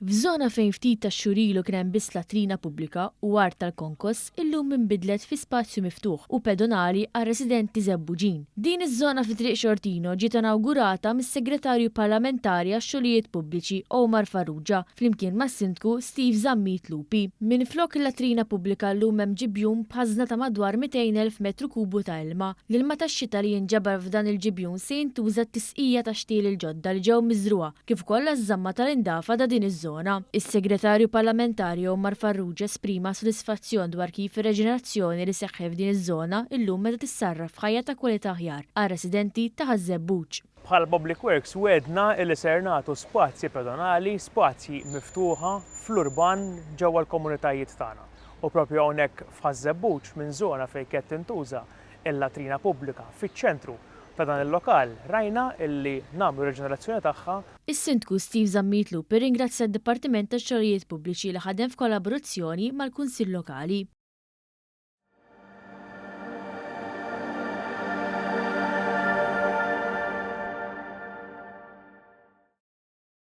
F'żona fejn ftit tax-xurilu kien hemm biss latrina pubblika u art tal-konkos illum inbidlet fi spazju miftuħ u pedonali għal residenti Żebbuġin. Din iż-żona fi Triq Xortino ġiet inawgurata mis-Segretarju Parlamentari għax-Xogħlijiet Pubbliċi Omar Farrugia flimkien mas-Sindku Steve Zammit Lupi. Minflok il-latrina pubblika llum hemm ġibjun b'ħażna ta' madwar 200,000 metru kubu ta' ilma. L-ilma tax-xita li jinġabar f'dan il-ġibjun se jintuża t-tisqija tax-xtiel il-ġodda li ġew miżruha kif ukoll għaż-żamma tal-indafa ta' din iż-żona. Is-Segretarju Parlamentari Omar Farrugia esprima sodisfazzjon dwar kif ir-reġenerazzjoni li seħħet f'din iż-żona illum meta tissarraf f'ħajja ta' kwalità aħjar għal residenti ta' Ħażebbuġ. Bħal Public Works wedna li ser nagħtu spazji pedonali, spazji miftuħa fl-urban ġewwa l-komunitajiet tagħna. U proprju hawnhekk f'Ħażebbuġ minn żona fejn qed tintuża il-latrina pubblika fiċ-ċentru ta' dan il-lokal rajna illi nagħmlu reġenerazzjoni tagħha. Is-Sindku Steve Zammit Lupi ringrazzja d-Dipartiment tax-Xogħlijiet Pubbliċi li ħadem f'kollaborazzjoni mal-Kunsill Lokali.